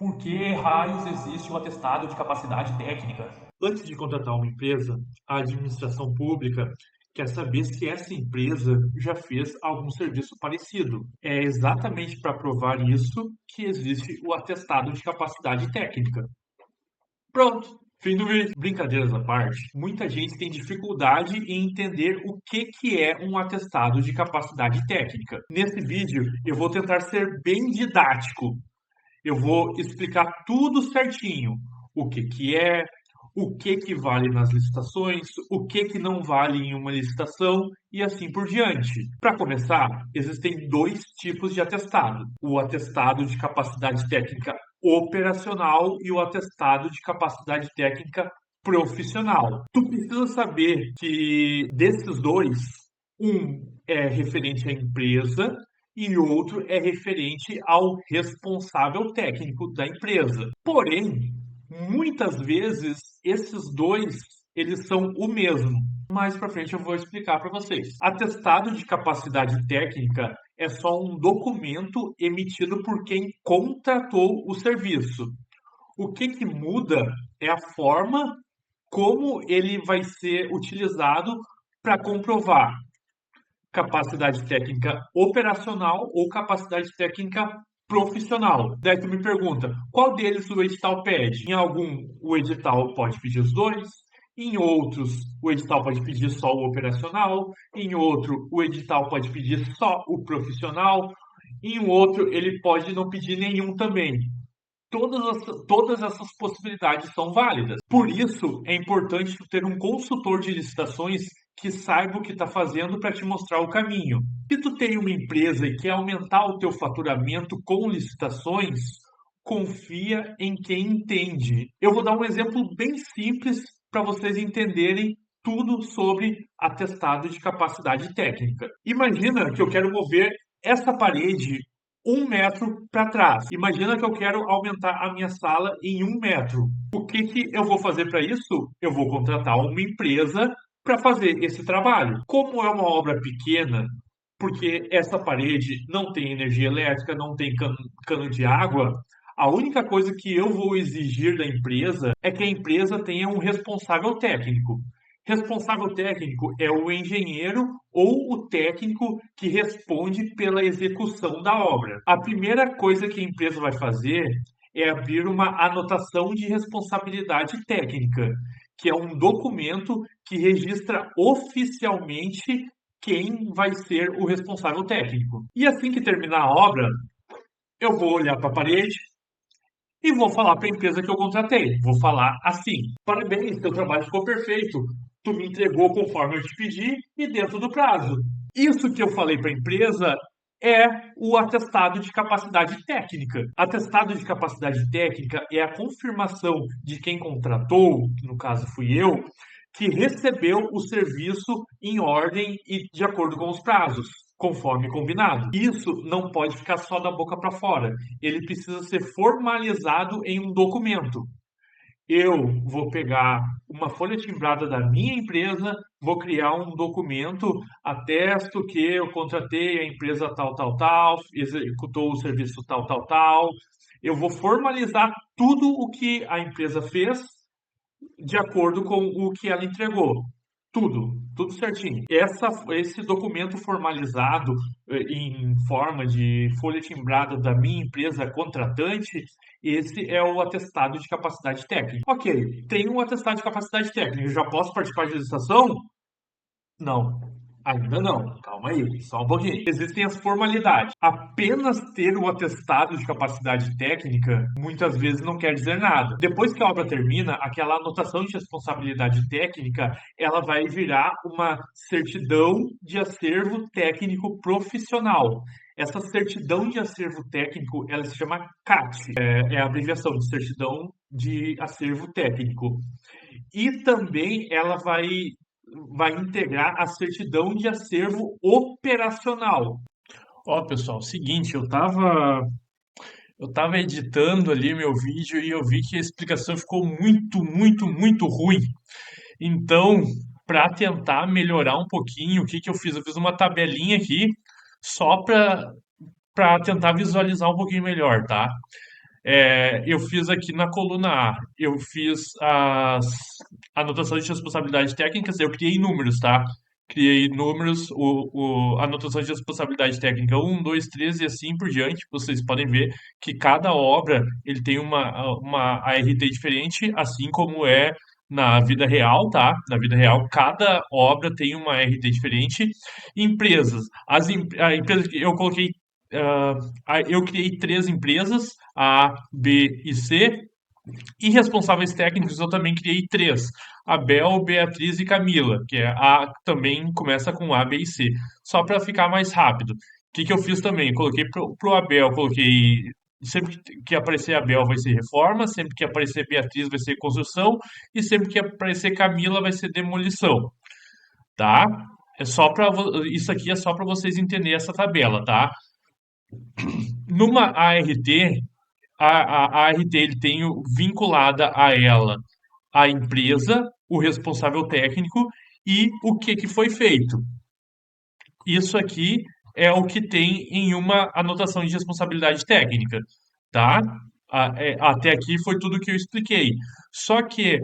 Por que raios existe o atestado de capacidade técnica? Antes de contratar uma empresa, a administração pública quer saber se essa empresa já fez algum serviço parecido. É exatamente para provar isso que existe o atestado de capacidade técnica. Pronto, fim do vídeo. Brincadeiras à parte, muita gente tem dificuldade em entender o que é um atestado de capacidade técnica. Nesse vídeo, eu vou tentar ser bem didático. Eu vou explicar tudo certinho. O que é, o que vale nas licitações, o que não vale em uma licitação e assim por diante. Para começar, existem dois tipos de atestado: o atestado de capacidade técnica operacional e o atestado de capacidade técnica profissional. Tu precisa saber que desses dois, um é referente à empresa e outro é referente ao responsável técnico da empresa. Porém, muitas vezes esses dois eles são o mesmo. Mais para frente eu vou explicar para vocês. Atestado de capacidade técnica é só um documento emitido por quem contratou o serviço. O que muda é a forma como ele vai ser utilizado para comprovar capacidade técnica operacional ou capacidade técnica profissional. Daí tu me pergunta, qual deles o edital pede? Em algum, o edital pode pedir os dois, em outros, o edital pode pedir só o operacional, em outro, o edital pode pedir só o profissional, em um outro, ele pode não pedir nenhum também. Todas essas possibilidades são válidas. Por isso, é importante ter um consultor de licitações que saiba o que está fazendo para te mostrar o caminho. Se tu tem uma empresa e quer aumentar o teu faturamento com licitações, confia em quem entende. Eu vou dar um exemplo bem simples para vocês entenderem tudo sobre atestado de capacidade técnica. Imagina que eu quero mover essa parede 1 metro para trás. Imagina que eu quero aumentar a minha sala em 1 metro. O que eu vou fazer para isso? Eu vou contratar uma empresa para fazer esse trabalho. Como é uma obra pequena, porque essa parede não tem energia elétrica, não tem cano de água, a única coisa que eu vou exigir da empresa é que a empresa tenha um responsável técnico. Responsável técnico é o engenheiro ou o técnico que responde pela execução da obra. A primeira coisa que a empresa vai fazer é abrir uma anotação de responsabilidade técnica, que é um documento que registra oficialmente quem vai ser o responsável técnico. E assim que terminar a obra, eu vou olhar para a parede e vou falar para a empresa que eu contratei. Vou falar assim: parabéns, teu trabalho ficou perfeito. Tu me entregou conforme eu te pedi e dentro do prazo. Isso que eu falei para a empresa é o atestado de capacidade técnica. Atestado de capacidade técnica é a confirmação de quem contratou, que no caso fui eu, que recebeu o serviço em ordem e de acordo com os prazos, conforme combinado. Isso não pode ficar só da boca para fora. Ele precisa ser formalizado em um documento. Eu vou pegar uma folha timbrada da minha empresa, vou criar um documento, atesto que eu contratei a empresa tal, tal, tal, executou o serviço tal, tal, tal. Eu vou formalizar tudo o que a empresa fez de acordo com o que ela entregou. Tudo certinho. Esse documento formalizado em forma de folha timbrada da minha empresa contratante, esse é o atestado de capacidade técnica. Ok, tem um atestado de capacidade técnica, eu já posso participar de licitação? Não, ainda não. Calma aí, só um pouquinho. Existem as formalidades. Apenas ter o atestado de capacidade técnica muitas vezes não quer dizer nada. Depois que a obra termina, aquela anotação de responsabilidade técnica, ela vai virar uma certidão de acervo técnico profissional. Essa certidão de acervo técnico, ela se chama CAT, é a abreviação de certidão de acervo técnico. E também ela vai integrar a certidão de acervo operacional. Ó, pessoal, seguinte, eu tava editando ali meu vídeo e eu vi que a explicação ficou muito ruim. Então, para tentar melhorar um pouquinho, o que que eu fiz? Eu fiz uma tabelinha aqui só para tentar visualizar um pouquinho melhor, tá? Eu fiz aqui na coluna A, eu fiz as anotações de responsabilidade técnicas, eu criei números, tá? Criei números, anotações de responsabilidade técnica um, 2, 3 e assim por diante. Vocês podem ver que cada obra ele tem uma ART diferente, assim como é na vida real, tá? Na vida real, cada obra tem uma ART diferente. Empresas. A empresa que eu coloquei, ah, eu criei três empresas, A, B e C, e responsáveis técnicos eu também criei três: Abel, Beatriz e Camila, que é A, também começa com A, B e C, só para ficar mais rápido. O que, que eu fiz também? Coloquei pro Abel, coloquei sempre que aparecer Abel vai ser reforma, sempre que aparecer Beatriz vai ser construção e sempre que aparecer Camila vai ser demolição, tá? Isso aqui é só para vocês entenderem essa tabela, tá? Numa ART, a ART ele tem vinculada a ela a empresa, o responsável técnico e o que, que foi feito. Isso aqui é o que tem em uma anotação de responsabilidade técnica, tá? Até aqui foi tudo que eu expliquei. Só que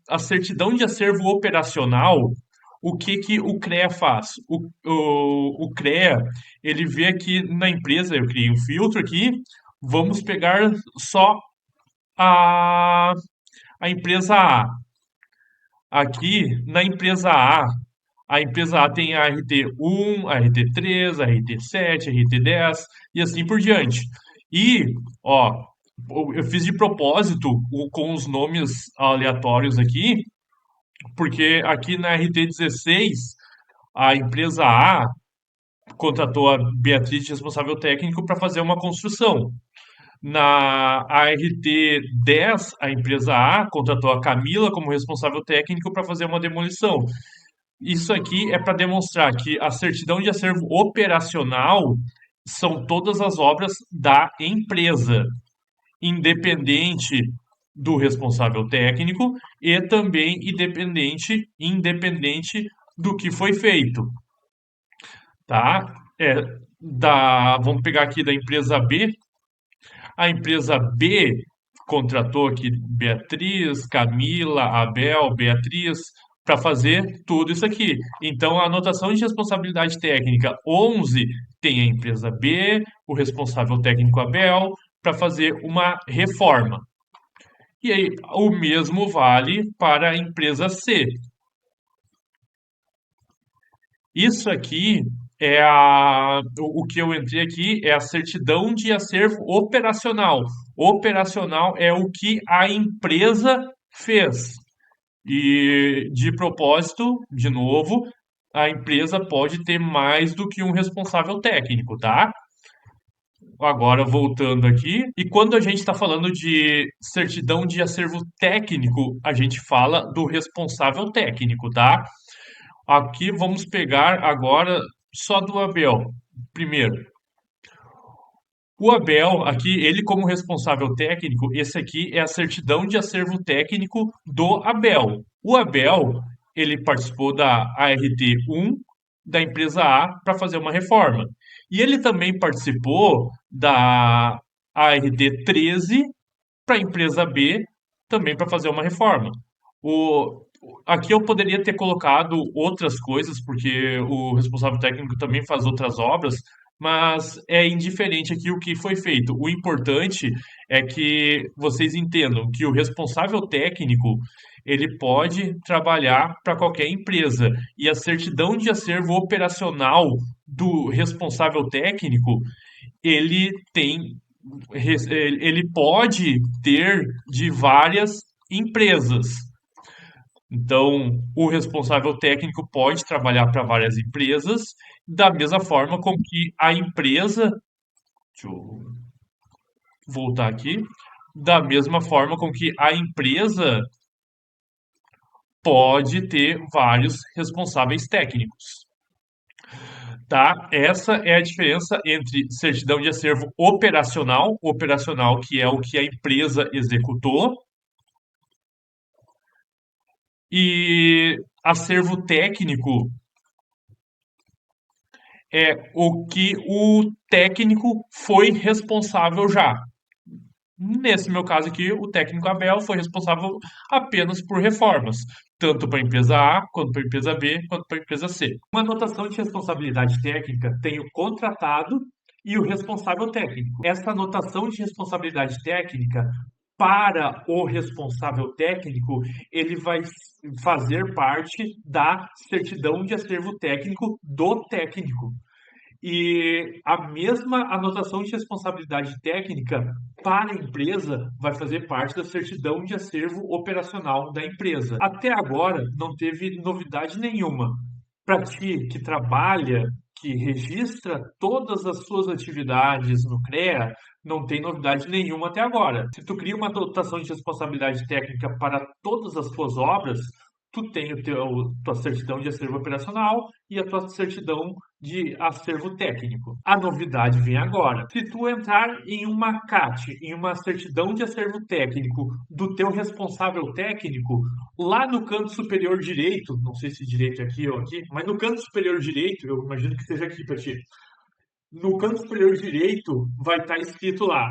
a certidão de acervo operacional, o que que o CREA faz? O CREA, ele vê aqui na empresa, eu criei um filtro aqui, vamos pegar só a, a empresa A. Aqui, na a empresa A tem a RT1, a RT3, a RT7, a RT10 e assim por diante. E, ó, eu fiz de propósito com os nomes aleatórios aqui, porque aqui na RT16, a empresa A contratou a Beatriz de responsável técnico para fazer uma construção. Na ART10, a empresa A contratou a Camila como responsável técnico para fazer uma demolição. Isso aqui é para demonstrar que a certidão de acervo operacional são todas as obras da empresa, independente do responsável técnico e também independente do que foi feito, tá? Vamos pegar aqui da empresa B. A empresa B contratou aqui Beatriz, Camila, Abel, Beatriz para fazer tudo isso aqui. Então, a anotação de responsabilidade técnica 11 tem a empresa B, o responsável técnico Abel, para fazer uma reforma. E aí, o mesmo vale para a empresa C. Isso aqui o que eu entrei aqui é a certidão de acervo operacional. Operacional é o que a empresa fez. E de propósito, de novo, a empresa pode ter mais do que um responsável técnico, tá? Agora voltando aqui, e quando a gente está falando de certidão de acervo técnico, a gente fala do responsável técnico, tá? Aqui vamos pegar agora só do Abel. Primeiro, o Abel, aqui, ele como responsável técnico, esse aqui é a certidão de acervo técnico do Abel. O Abel, ele participou da ART1 da empresa A para fazer uma reforma. E ele também participou da ART13 para a empresa B também para fazer uma reforma. O, Aqui eu poderia ter colocado outras coisas, porque o responsável técnico também faz outras obras, mas é indiferente aqui o que foi feito. O importante é que vocês entendam que o responsável técnico ele pode trabalhar para qualquer empresa e a certidão de acervo operacional do responsável técnico ele tem ele pode ter de várias empresas. Então, o responsável técnico pode trabalhar para várias empresas, da mesma forma com que a empresa, deixa eu voltar aqui, da mesma forma com que a empresa pode ter vários responsáveis técnicos. Tá? Essa é a diferença entre certidão de acervo operacional, operacional que é o que a empresa executou, e acervo técnico é o que o técnico foi responsável já. Nesse meu caso aqui, o técnico Abel foi responsável apenas por reformas, tanto para a empresa A, quanto para a empresa B, quanto para a empresa C. Uma anotação de responsabilidade técnica tem o contratado e o responsável técnico. Essa anotação de responsabilidade técnica para o responsável técnico, ele vai fazer parte da certidão de acervo técnico do técnico. E a mesma anotação de responsabilidade técnica para a empresa vai fazer parte da certidão de acervo operacional da empresa. Até agora, não teve novidade nenhuma. Para ti que trabalha, que registra todas as suas atividades no CREA, não tem novidade nenhuma até agora. Se tu cria uma anotação de responsabilidade técnica para todas as suas obras, tu tem tua certidão de acervo operacional e a tua certidão de acervo técnico. A novidade vem agora. Se tu entrar em uma CAT, em uma certidão de acervo técnico do teu responsável técnico, lá no canto superior direito, não sei se direito é aqui ou aqui, mas no canto superior direito, eu imagino que seja aqui para ti. No canto superior direito vai estar escrito lá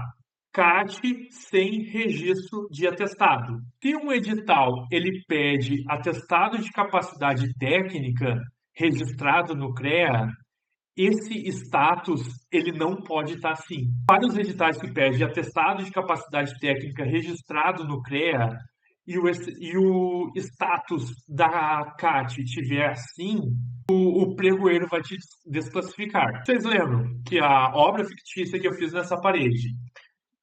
CAT sem registro de atestado. Se um edital ele pede atestado de capacidade técnica registrado no CREA, esse status ele não pode estar assim. Para os editais que pedem atestado de capacidade técnica registrado no CREA e o status da CAT tiver assim, o pregoeiro vai te desclassificar. Vocês lembram que a obra fictícia que eu fiz nessa parede,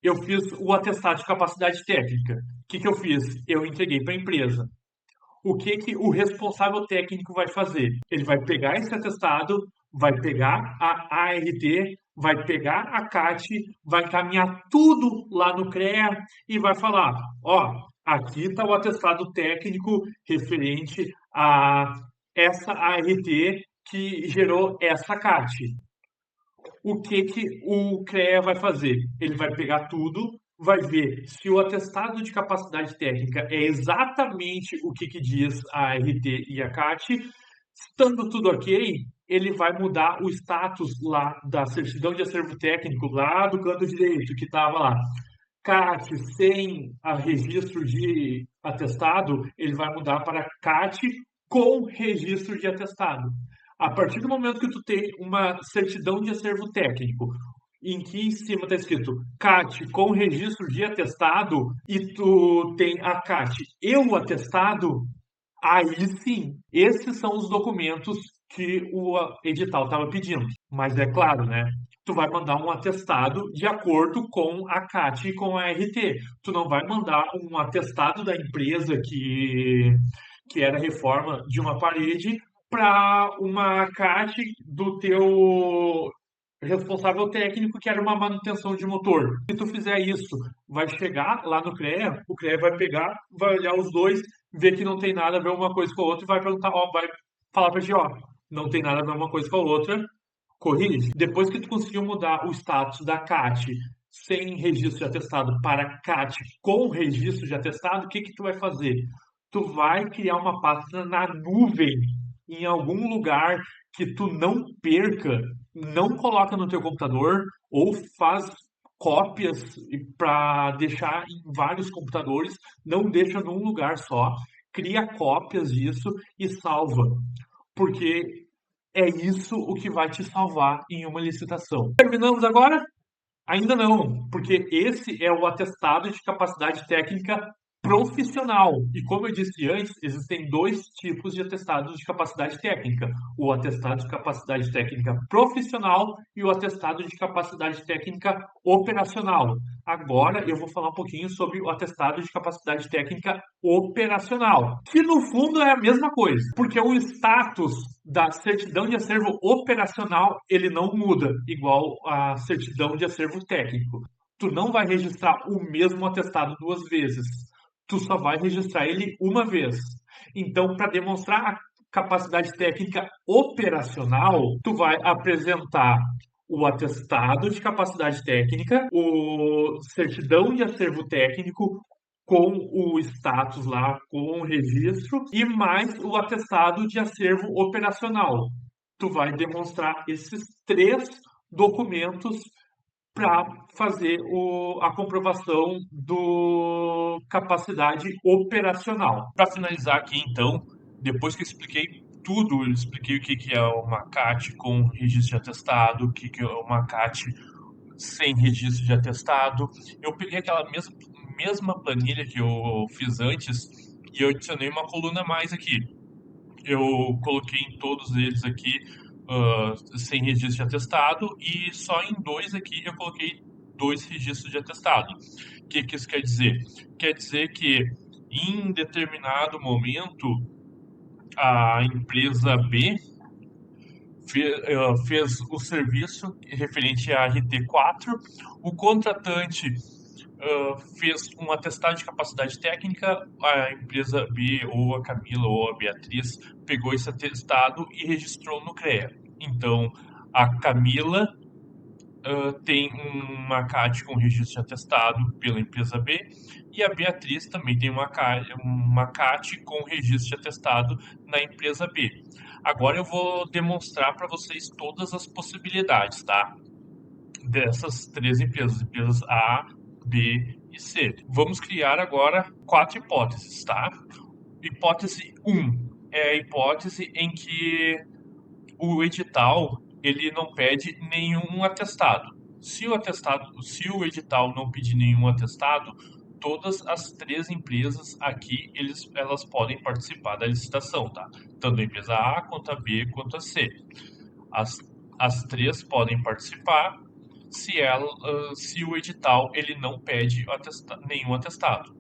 eu fiz o atestado de capacidade técnica. O que eu fiz? Eu entreguei para a empresa. O que o responsável técnico vai fazer? Ele vai pegar esse atestado, vai pegar a ART, vai pegar a CAT, vai encaminhar tudo lá no CREA e vai falar: ó, aqui está o atestado técnico referente a essa ART que gerou essa CAT. O que o CREA vai fazer? Ele vai pegar tudo, vai ver se o atestado de capacidade técnica é exatamente o que diz a RT e a CAT. Estando tudo ok, ele vai mudar o status lá da certidão de acervo técnico, lá do canto direito, que estava lá. CAT sem a registro de atestado, ele vai mudar para CAT com registro de atestado. A partir do momento que tu tem uma certidão de acervo técnico, em que em cima está escrito CAT com registro de atestado, e tu tem a CAT e o atestado, aí sim, esses são os documentos que o edital estava pedindo. Mas é claro, né? Tu vai mandar um atestado de acordo com a CAT e com a RT. Tu não vai mandar um atestado da empresa que era reforma de uma parede para uma CAT do teu responsável técnico que era uma manutenção de motor. Se tu fizer isso, vai chegar lá no CREA, o CREA vai pegar, vai olhar os dois, ver que não tem nada a ver uma coisa com a outra e vai perguntar, ó, vai falar pra ti, ó, não tem nada a ver uma coisa com a outra, corrige. Depois que tu conseguiu mudar o status da CAT sem registro de atestado para CAT com registro de atestado, o que tu vai fazer? Tu vai criar uma pasta na nuvem, em algum lugar que tu não perca, não coloca no teu computador ou faz cópias para deixar em vários computadores, não deixa num lugar só, cria cópias disso e salva, porque é isso o que vai te salvar em uma licitação. Terminamos agora? Ainda não, porque esse é o atestado de capacidade técnica profissional. E como eu disse antes, existem dois tipos de atestados de capacidade técnica: o atestado de capacidade técnica profissional e o atestado de capacidade técnica operacional. Agora eu vou falar um pouquinho sobre o atestado de capacidade técnica operacional, que no fundo é a mesma coisa, porque o status da certidão de acervo operacional ele não muda, igual a certidão de acervo técnico. Tu não vai registrar o mesmo atestado duas vezes. Tu só vai registrar ele uma vez. Então, para demonstrar a capacidade técnica operacional, tu vai apresentar o atestado de capacidade técnica, o certidão de acervo técnico com o status lá, com o registro, e mais o atestado de acervo operacional. Tu vai demonstrar esses três documentos para fazer a comprovação do capacidade operacional. Para finalizar aqui, então, depois que eu expliquei tudo, eu expliquei o que é uma CAT com registro de atestado, o que é uma CAT sem registro de atestado. Eu peguei aquela mesma planilha que eu fiz antes e eu adicionei uma coluna a mais aqui. Eu coloquei em todos eles aqui sem registro de atestado e só em dois aqui eu coloquei 2 registros de atestado. O que isso quer dizer? Quer dizer que em determinado momento a empresa B fez o serviço referente à RT4, o contratante fez um atestado de capacidade técnica, a empresa B, ou a Camila, ou a Beatriz, pegou esse atestado e registrou no CREA. Então, a Camila tem uma CAT com registro de atestado pela empresa B e a Beatriz também tem uma CAT com registro de atestado na empresa B. Agora eu vou demonstrar para vocês todas as possibilidades, tá? Dessas 3 empresas A, B e C. Vamos criar agora 4 hipóteses, tá? Hipótese 1 é a hipótese em que o edital ele não pede nenhum atestado. Se o edital não pedir nenhum atestado, todas as 3 empresas aqui elas podem participar da licitação, tá? Tanto a empresa A quanto a B quanto a C. As 3 podem participar se o edital ele não pede nenhum atestado.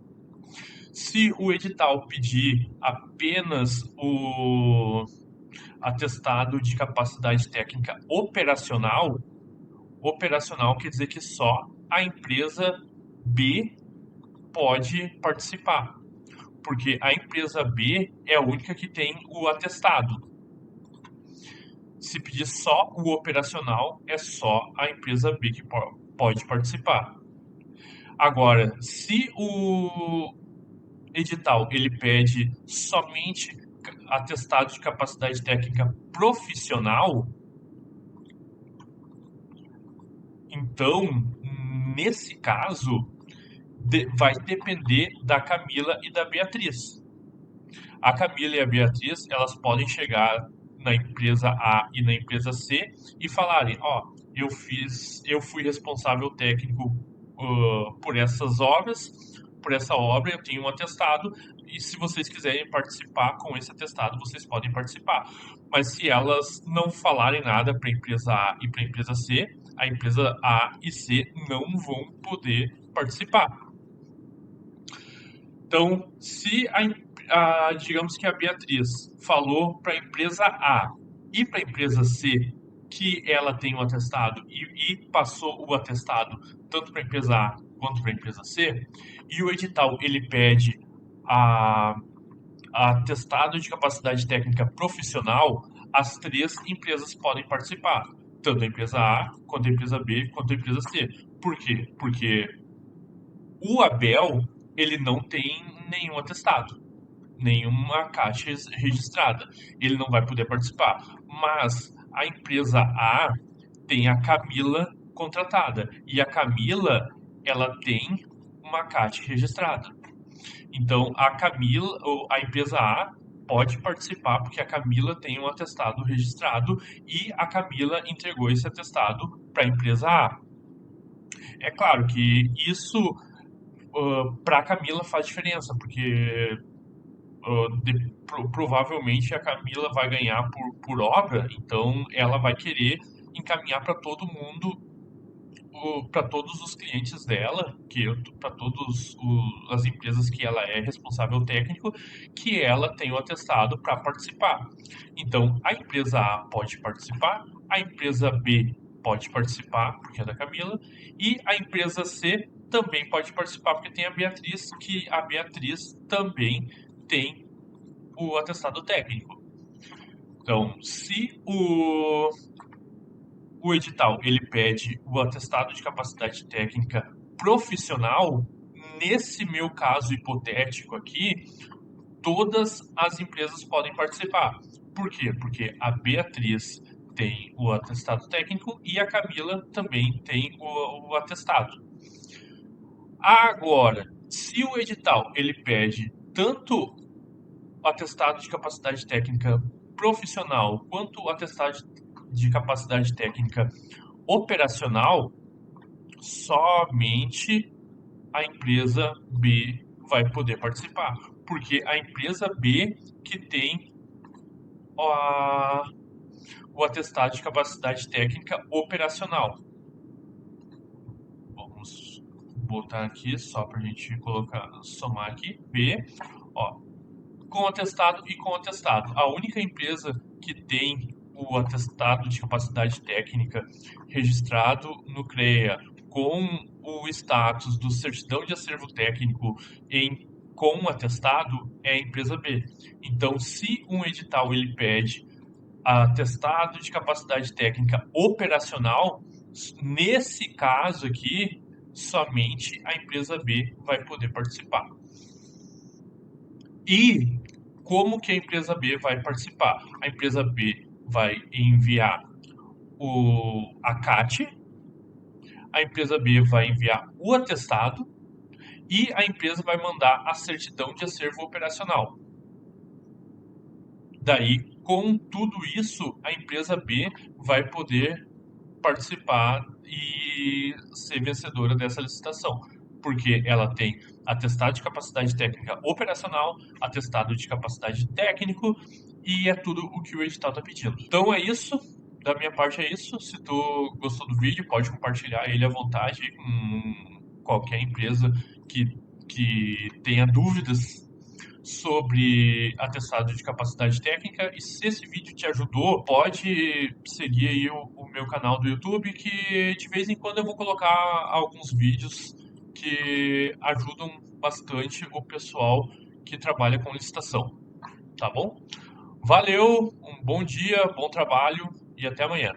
Se o edital pedir apenas o atestado de capacidade técnica operacional, operacional quer dizer que só a empresa B pode participar, porque a empresa B é a única que tem o atestado. Se pedir só o operacional, é só a empresa B que pode participar. Agora, se o edital ele pede somente atestado de capacidade técnica profissional, então, nesse caso, vai depender da Camila e da Beatriz. A Camila e a Beatriz, elas podem chegar na empresa A e na empresa C e falarem, eu fui responsável técnico por essas obras, por essa obra eu tenho um atestado e se vocês quiserem participar com esse atestado, vocês podem participar. Mas se elas não falarem nada para a empresa A e para a empresa C, a empresa A e C não vão poder participar. Então, se digamos que a Beatriz falou para a empresa A e para a empresa C que ela tem um atestado e passou o atestado tanto para a empresa A quanto para a empresa C, e o edital ele pede atestado de capacidade técnica profissional, as 3 empresas podem participar, tanto a empresa A, quanto a empresa B, quanto a empresa C. Por quê? Porque o Abel, ele não tem nenhum atestado, nenhuma caixa registrada. Ele não vai poder participar. Mas a empresa A tem a Camila contratada. E a Camila, ela tem uma CAT registrada. Então, a empresa A pode participar porque a Camila tem um atestado registrado e a Camila entregou esse atestado para a empresa A. É claro que isso para a Camila faz diferença, porque provavelmente a Camila vai ganhar por obra, então ela vai querer encaminhar para todo mundo, para todos os clientes dela, para todas as empresas que ela é responsável técnico, que ela tem o atestado para participar. Então, a empresa A pode participar, a empresa B pode participar, porque é da Camila, e a empresa C também pode participar, porque tem a Beatriz, que a Beatriz também tem o atestado técnico. Então, se o edital ele pede o atestado de capacidade técnica profissional, nesse meu caso hipotético aqui, todas as empresas podem participar. Por quê? Porque a Beatriz tem o atestado técnico e a Camila também tem o atestado. Agora, se o edital ele pede tanto o atestado de capacidade técnica profissional quanto o atestado de capacidade técnica operacional, somente a empresa B vai poder participar, porque a empresa B que tem o atestado de capacidade técnica operacional. Vamos botar aqui só para a gente colocar, somar aqui, B, ó, com atestado e com atestado. A única empresa que tem o atestado de capacidade técnica registrado no CREA com o status do certidão de acervo técnico com atestado é a empresa B. Então, se um edital ele pede atestado de capacidade técnica operacional, nesse caso aqui, somente a empresa B vai poder participar. E como que a empresa B vai participar? A empresa B vai enviar a CAT, a empresa B vai enviar o atestado e a empresa vai mandar a certidão de acervo operacional. Daí, com tudo isso, a empresa B vai poder participar e ser vencedora dessa licitação, porque ela tem atestado de capacidade técnica operacional, atestado de capacidade técnico e é tudo o que o edital está pedindo. Então é isso, da minha parte é isso. Se tu gostou do vídeo, pode compartilhar ele à vontade com qualquer empresa que tenha dúvidas sobre atestado de capacidade técnica. E se esse vídeo te ajudou, pode seguir aí o meu canal do YouTube, que de vez em quando eu vou colocar alguns vídeos que ajudam bastante o pessoal que trabalha com licitação, tá bom? Valeu, um bom dia, bom trabalho e até amanhã.